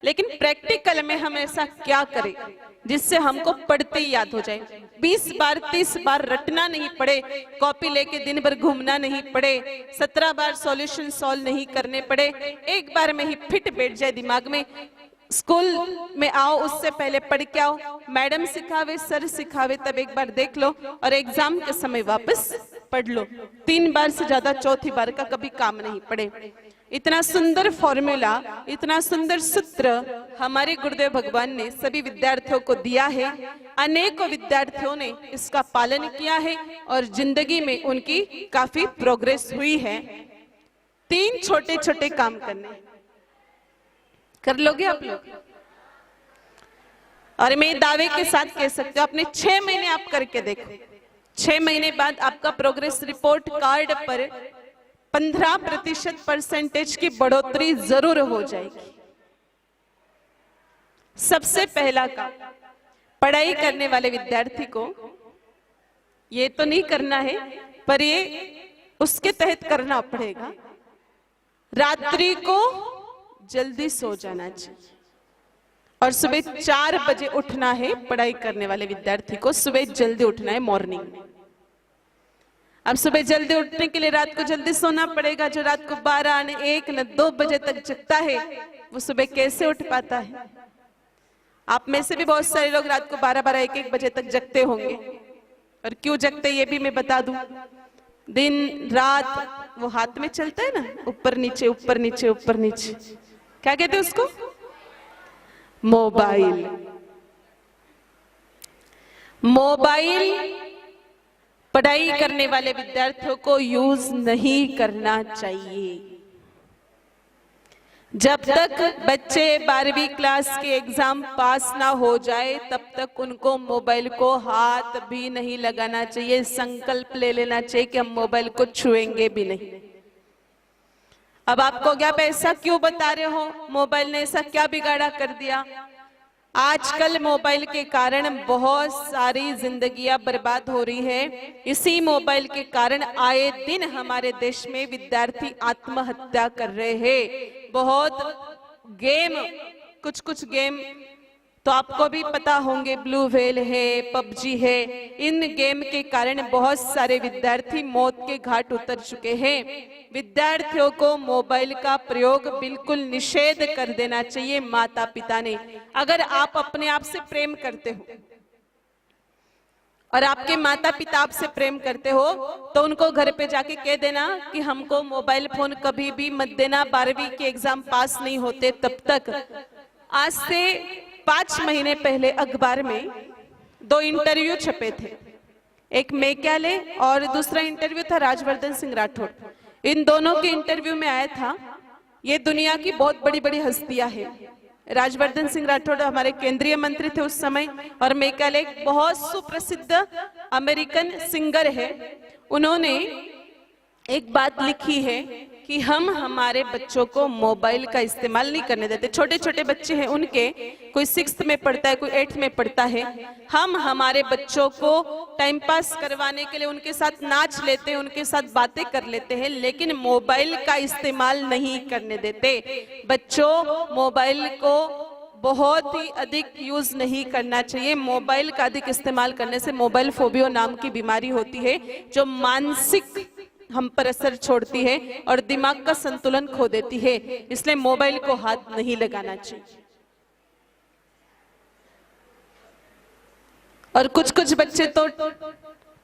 लेकिन प्रैक्टिकल में हम ऐसा क्या करें जिससे हमको पढ़ते ही याद हो जाए। 20 बार 30 बार रटना नहीं पड़े, कॉपी लेके दिन भर घूमना नहीं पड़े, 17 बार सॉल्यूशन सॉल्व नहीं करने पड़े, एक बार में ही फिट बैठ जाए दिमाग में। स्कूल में आओ उससे पहले पढ़ के आओ, मैडम सिखावे सर सिखावे तब एक बार देख लो और एग्जाम के समय वापस पढ़ लो। 3 बार से ज्यादा चौथी बार का कभी काम नहीं पड़े। इतना सुंदर फॉर्मूला, इतना सुंदर सूत्र हमारे गुरुदेव भगवान ने सभी विद्यार्थियों को दिया है। अनेकों विद्यार्थियों ने इसका पालन किया है और जिंदगी में उनकी काफी प्रोग्रेस हुई है। 3 छोटे छोटे काम करने, कर लोगे आप लोग? और मैं दावे के साथ कह सकती हूँ अपने 6 महीने आप करके देखो, 6 महीने बाद आपका प्रोग्रेस रिपोर्ट कार्ड पर 15% परसेंटेज की बढ़ोतरी जरूर हो जाएगी। सबसे पहला काम, पढ़ाई करने वाले विद्यार्थी को ये तो नहीं करना है पर ये उसके तहत करना पड़ेगा। रात्रि को जल्दी सो जाना चाहिए और सुबह 4 बजे उठना है। पढ़ाई करने वाले विद्यार्थी को सुबह जल्दी उठना है, मॉर्निंग में। अब सुबह जल्दी उठने के लिए रात को जल्दी सोना पड़ेगा। जो रात को 12 न 1 न 2 बजे तक जगता है वो सुबह कैसे उठ पाता है? आप में से भी बहुत सारे लोग रात को 12-12 1-1 बजे तक जगते होंगे। और क्यों जगते ये भी मैं बता दूं। दिन रात वो हाथ में चलता है ना, ऊपर नीचे ऊपर नीचे ऊपर नीचे, क्या कहते हैं उसको? मोबाइल। मोबाइल पढ़ाई करने वाले विद्यार्थियों को यूज नहीं करना चाहिए। जब तक बच्चे 12वीं क्लास के एग्जाम पास ना हो जाए तब तक उनको मोबाइल को हाथ भी नहीं लगाना चाहिए। संकल्प ले लेना चाहिए कि हम मोबाइल को छुएंगे भी नहीं। अब आपको क्या ऐसा क्यों बता रहे हो, मोबाइल ने ऐसा क्या बिगाड़ा कर दिया? आजकल मोबाइल के कारण बहुत सारी जिंदगियां बर्बाद हो रही है। इसी मोबाइल के कारण आए दिन हमारे देश में विद्यार्थी आत्महत्या कर रहे हैं। बहुत गेम, कुछ गेम तो आपको भी पता होंगे, ब्लू व्हेल है, पबजी है। इन गेम के कारण बहुत सारे विद्यार्थी मौत के घाट उतर चुके हैं। विद्यार्थियों को मोबाइल का प्रयोग बिल्कुल निषेध कर देना चाहिए माता पिता ने। अगर आप अपने आप से प्रेम करते हो और आपके माता पिता आपसे प्रेम करते हो तो उनको घर पे जाके कह देना कि हमको मोबाइल फोन कभी भी मत देना, 12वीं के एग्जाम पास नहीं होते तब तक। आज से 5 महीने पहले अखबार में 2 इंटरव्यू छपे थे, एक मेघालय और दूसरा इंटरव्यू था राजवर्धन सिंह राठौड़। इन दोनों के इंटरव्यू में आया था ये दुनिया की बहुत बड़ी बड़ी हस्तियां हैं। राजवर्धन सिंह राठौड़ हमारे केंद्रीय मंत्री थे उस समय और मेघालय बहुत सुप्रसिद्ध अमेरिकन सिंगर है। उन्होंने एक बात लिखी है कि हम हमारे बच्चों को मोबाइल का इस्तेमाल नहीं करने देते। छोटे छोटे बच्चे हैं उनके, कोई 6th में पढ़ता है, कोई 8th में पढ़ता है। हम हमारे बच्चों को टाइम पास करवाने के लिए उनके साथ नाच लेते हैं, उनके साथ बातें कर लेते हैं, लेकिन मोबाइल का इस्तेमाल नहीं करने देते। बच्चों, मोबाइल को बहुत ही अधिक यूज नहीं करना चाहिए। मोबाइल का अधिक इस्तेमाल करने से मोबाइल फोबिया नाम की बीमारी होती है जो मानसिक हम पर असर छोड़ती है और दिमाग का संतुलन खो देती है। इसलिए मोबाइल को हाथ नहीं लगाना चाहिए। और कुछ बच्चे तो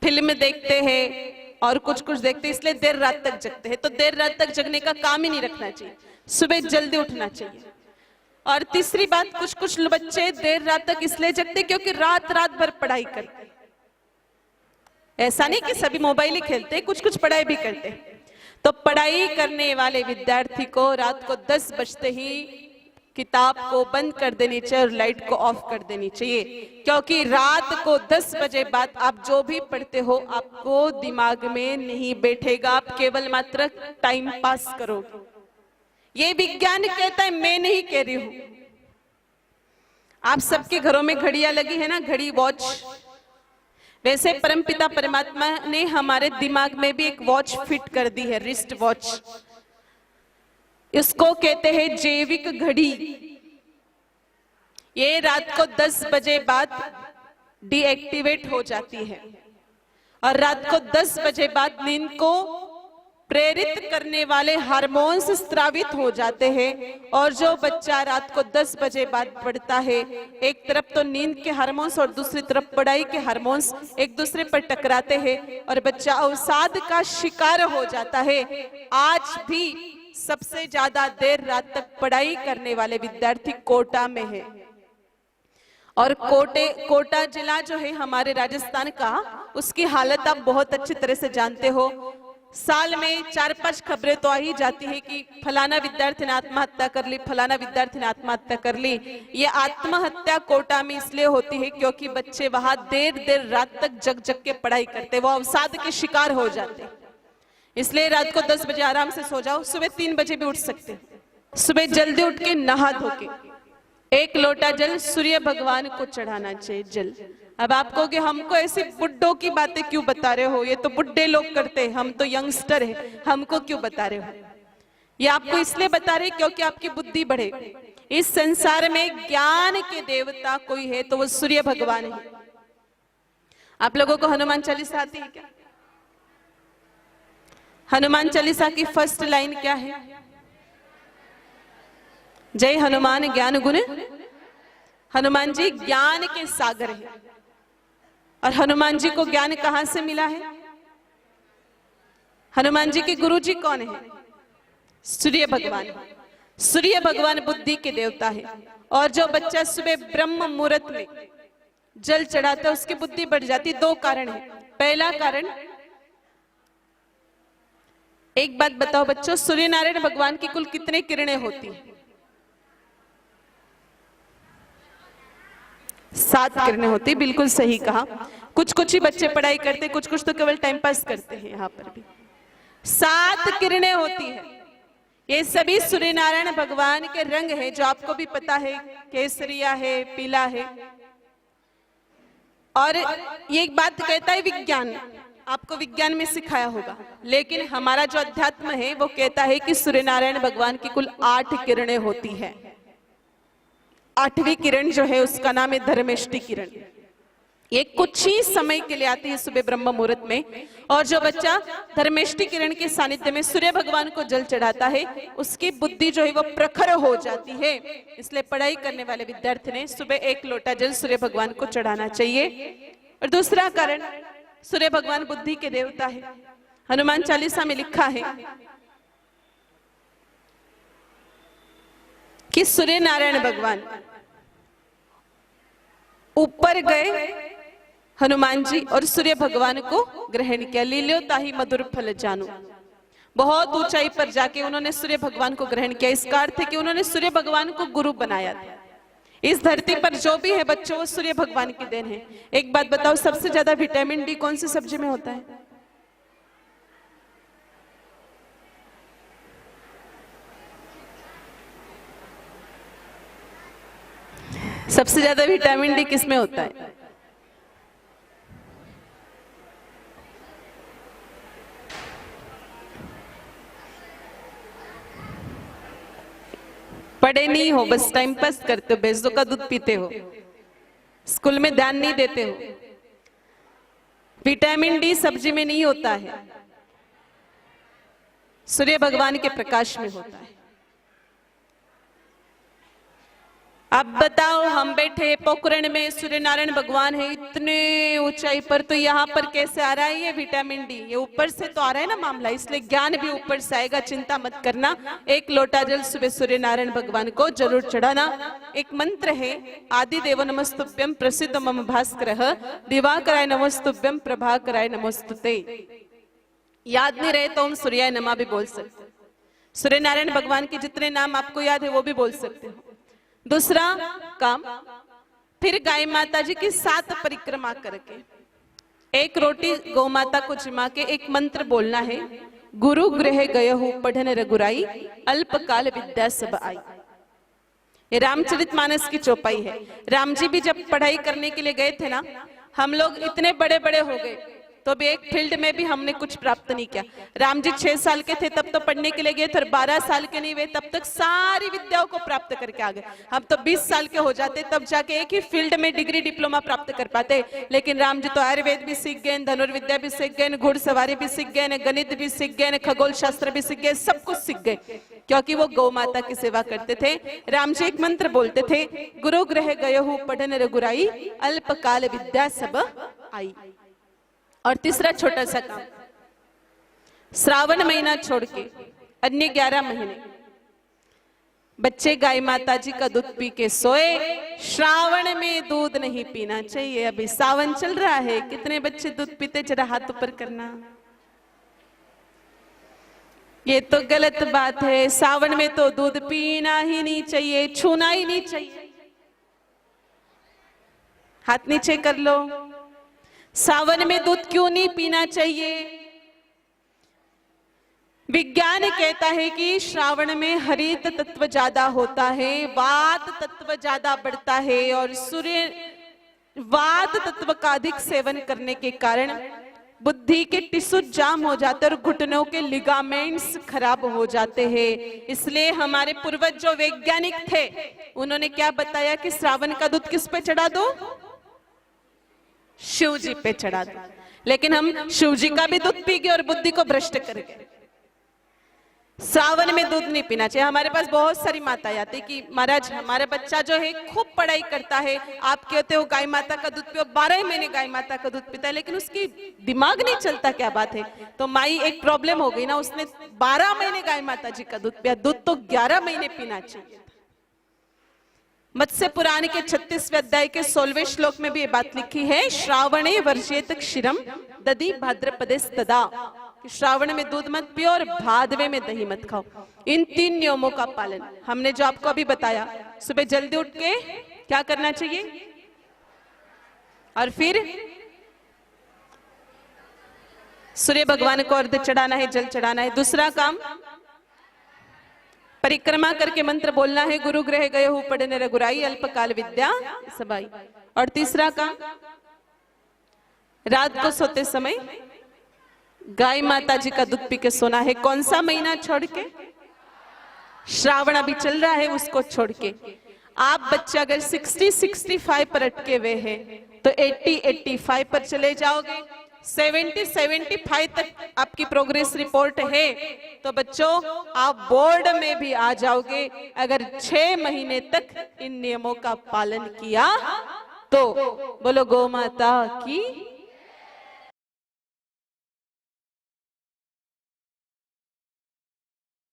फिल्म देखते हैं और कुछ देखते हैं, इसलिए देर रात तक जगते हैं। तो देर रात तक जगने का काम ही नहीं रखना चाहिए, सुबह जल्दी उठना चाहिए। और तीसरी बात, कुछ बच्चे देर रात तक इसलिए जगते क्योंकि रात भर पढ़ाई करते। ऐसा नहीं कि सभी मोबाइल ही खेलते, कुछ पढ़ाई भी करते। तो पढ़ाई करने वाले विद्यार्थी को रात को 10 बजते ही किताब को बंद कर देनी चाहिए और लाइट को ऑफ कर देनी चाहिए, क्योंकि रात को 10 बजे बाद आप जो भी पढ़ते हो आपको दिमाग में नहीं बैठेगा, आप केवल मात्र टाइम पास करोगे। ये विज्ञान कहता है, मैं नहीं कह रही हूं। आप सबके घरों में घड़ियां लगी है ना, घड़ी, वॉच। वैसे परमपिता परमात्मा ने हमारे दिमाग में भी एक वॉच फिट कर दी है, रिस्ट वॉच। इसको कहते हैं जैविक घड़ी। ये रात को 10 बजे बाद डीएक्टिवेट हो जाती है और रात को 10 बजे बाद नींद को प्रेरित करने वाले हार्मोन्स स्रावित हो जाते हैं और जो बच्चा रात को 10 बजे बाद पढ़ता है, एक तरफ तो नींद के हार्मोन्स और दूसरी तरफ पढ़ाई के हार्मोन्स एक दूसरे पर टकराते हैं और बच्चा अवसाद का शिकार हो जाता है। आज भी सबसे ज्यादा देर रात तक पढ़ाई करने वाले विद्यार्थी कोटा में है और कोटा जिला जो है हमारे राजस्थान का, उसकी हालत आप बहुत अच्छी तरह से जानते हो। साल में 4-5 खबरें तो आ ही जाती है कि फलाना विद्यार्थी ने आत्महत्या कर ली, फलाना विद्यार्थी ने आत्महत्या कर ली। ये आत्महत्या कोटा में इसलिए होती है क्योंकि बच्चे वहां देर रात तक जग के पढ़ाई करते, वो अवसाद के शिकार हो जाते। इसलिए रात को 10 बजे आराम से सो जाओ, सुबह 3 बजे भी उठ सकते। सुबह जल्दी उठ के नहा धो के 1 लोटा जल सूर्य भगवान को चढ़ाना चाहिए। जल, अब आप कहोगे हमको ऐसी बुड्ढों की बातें क्यों बता रहे हो, ये तो बुड्ढे लोग करते हैं, हम तो यंगस्टर हैं, हमको क्यों बता रहे हो? ये आपको इसलिए बता रहे क्योंकि आपकी बुद्धि बढ़े। इस संसार में ज्ञान के देवता कोई है तो वो सूर्य भगवान है। आप लोगों को हनुमान चालीसा आती है क्या? हनुमान चालीसा की फर्स्ट लाइन क्या है? जय हनुमान ज्ञान गुण। हनुमान जी ज्ञान के सागर है और हनुमान जी को ज्ञान कहां से मिला है? हनुमान जी के गुरु जी कौन है? सूर्य भगवान। सूर्य भगवान बुद्धि के देवता है और जो बच्चा सुबह ब्रह्म मुहूर्त में जल चढ़ाता है उसकी बुद्धि बढ़ जाती। 2 कारण है। पहला कारण, एक बात बताओ बच्चों, सूर्य नारायण भगवान की कुल कितने किरणें होती हैं? 7 किरणें होती, बिल्कुल सही कहा। कुछ ही बच्चे पढ़ाई करते, कुछ तो केवल टाइम पास करते हैं। यहाँ पर भी 7 किरणें होती है। ये सभी सूर्य नारायण भगवान के रंग है जो आपको भी पता है, केसरिया है, पीला है। और ये एक बात कहता है विज्ञान, आपको विज्ञान में सिखाया होगा, लेकिन हमारा जो अध्यात्म है वो कहता है कि सूर्य नारायण भगवान की कुल 8 किरणें होती है। 8वीं किरण जो है उसका नाम है धर्मेष्टि किरण। ये कुछ ही समय के लिए आती है सुबह ब्रह्म मुहूर्त में और जो बच्चा धर्मेष्टि किरण के सानिध्य में सूर्य भगवान को जल चढ़ाता है उसकी बुद्धि जो है वो प्रखर हो जाती है। इसलिए पढ़ाई करने वाले विद्यार्थी ने सुबह 1 लोटा जल सूर्य भगवान को चढ़ाना चाहिए। और दूसरा कारण, सूर्य भगवान बुद्धि के देवता है। हनुमान चालीसा में लिखा है कि सूर्य नारायण भगवान ऊपर गए हनुमान जी और सूर्य भगवान को ग्रहण किया। लील्यो ताहि मधुर फल जानू, बहुत ऊंचाई पर जाके उन्होंने सूर्य भगवान को ग्रहण किया। इसका अर्थ है कि उन्होंने सूर्य भगवान को गुरु बनाया था। इस धरती पर जो भी है बच्चों वो सूर्य भगवान की देन है। एक बात बताओ, सबसे ज्यादा विटामिन डी कौन सी सब्जी में होता है? सबसे ज्यादा विटामिन डी किसमें होता है? पढ़े नहीं हो, बस टाइम पास करते हो, भैंसों का दूध पीते हो, स्कूल में ध्यान नहीं देते हो। विटामिन डी सब्जी में नहीं होता है, सूर्य भगवान के प्रकाश में होता है। अब बताओ, हम बैठे पोखरण में, सूर्य नारायण भगवान है इतने ऊंचाई पर, तो यहाँ पर कैसे आ रहा है ये विटामिन डी? ये ऊपर से तो आ रहा है ना मामला, इसलिए ज्ञान भी ऊपर से आएगा, चिंता मत करना। 1 लोटा जल सुबह सूर्य नारायण भगवान को जरूर चढ़ाना। एक मंत्र है, आदि देव नमस्तुभ्यं प्रसिद्ध मम भास्करः, दिवाकराय नमस्तुभ्यं प्रभाकराय नमोस्तुते। याद नहीं रहे तो हम सूर्याय नमः भी बोल सकते। सूर्य नारायण भगवान के जितने नाम आपको याद है वो भी बोल सकते हो। दूसरा काम, फिर गाय माता जी की 7 परिक्रमा करके 1 रोटी गौ माता को जिमा के एक मंत्र बोलना है, गुरु गृह गयहु पढ़न रघुराई, अल्पकाल विद्या सब आई। ये रामचरितमानस की चौपाई है। राम जी भी जब पढ़ाई करने के लिए गए थे ना, हम लोग इतने बड़े बड़े हो गए तो भी एक फील्ड में भी हमने कुछ प्राप्त नहीं किया। राम जी 6 साल के थे तब तो पढ़ने के लिए गए थे, 12 साल के नहीं हुए तब तक सारी विद्याओं को प्राप्त करके आ गए। हम तो 20 साल के हो जाते तब जाके एक ही फील्ड में डिग्री डिप्लोमा प्राप्त कर पाते, लेकिन राम जी तो आयुर्वेद भी सीख गए, धनुर्विद्या भी सीख गए, घुड़सवारी भी सीख गए, गणित भी सीख गए, खगोल शास्त्र भी सीख गए, सब कुछ सीख गए, क्योंकि वो गौ माता की सेवा करते थे। राम जी एक मंत्र बोलते थे, गुरु गृह गयो पढ़न रघुराई, अल्पकाल विद्या सब आई। और तीसरा छोटा सा काम, श्रावण महीना छोड़ के अन्य 11 महीने बच्चे गाय माता जी का दूध पी के सोए। श्रावण में दूध नहीं पीना चाहिए। अभी सावन चल रहा है, कितने बच्चे दूध पीते, जरा हाथ ऊपर करना। ये तो गलत बात है। सावन में तो दूध पीना ही नहीं चाहिए, छूना ही नहीं चाहिए। हाथ नीचे कर लो। सावन में दूध क्यों नहीं पीना चाहिए? विज्ञान कहता है कि श्रावण में हरित तत्व ज्यादा होता है, वात तत्व ज्यादा बढ़ता है, और सूर्य वात तत्व का अधिक सेवन करने के कारण बुद्धि के टिश्यू जाम हो जाते हैं और घुटनों के लिगामेंट्स खराब हो जाते हैं। इसलिए हमारे पूर्वज जो वैज्ञानिक थे उन्होंने क्या बताया कि श्रावण का दूध किस पे चढ़ा दो? शिव जी पे चढ़ा दो। लेकिन हम शिव जी का भी दूध पी गए और बुद्धि को भ्रष्ट कर गए। श्रावण में दूध नहीं पीना चाहिए। हमारे पास बहुत सारी माताएं आती कि महाराज हमारा बच्चा जो है खूब पढ़ाई करता है, आप कहते हो गाय माता का दूध पियो, 12 महीने गाय माता का दूध पीता है, लेकिन उसकी दिमाग नहीं चलता, क्या बात है? तो माई एक प्रॉब्लम हो गई ना, उसने 12 महीने गाय माता जी का दूध पिया, दूध तो 11 महीने पीना चाहिए। मत्स्य पुराण के 36वें अध्याय के 16वें श्लोक में भी ये बात लिखी है, श्रावणे वर्जेत क्षीरम दधि भाद्रपदे तदा। श्रावण में दूध मत पियो और भादवे में दही मत खाओ। इन 3 नियमों का पालन हमने जो आपको अभी बताया, सुबह जल्दी उठ के क्या करना चाहिए, और फिर सूर्य भगवान को अर्घ्य चढ़ाना है, जल चढ़ाना है। दूसरा काम, परिक्रमा करके मंत्र बोलना है, गुरु गृह गए हो पढ़ने रघुराई, अल्पकाल विद्या सबाई। और तीसरा काम, रात को सोते समय गाय माता जी का दूध पी के सोना है। कौन सा महीना छोड़ के? श्रावण अभी चल रहा है, उसको छोड़ के। आप बच्चे अगर 60-65 पर अटके हुए हैं तो 80-85 पर चले जाओगे। 70-75 तक आपकी प्रोग्रेस रिपोर्ट है तो बच्चों आप बोर्ड में भी आ जाओगे, अगर 6 महीने तक इन नियमों का पालन किया तो। बोलो गौ माता की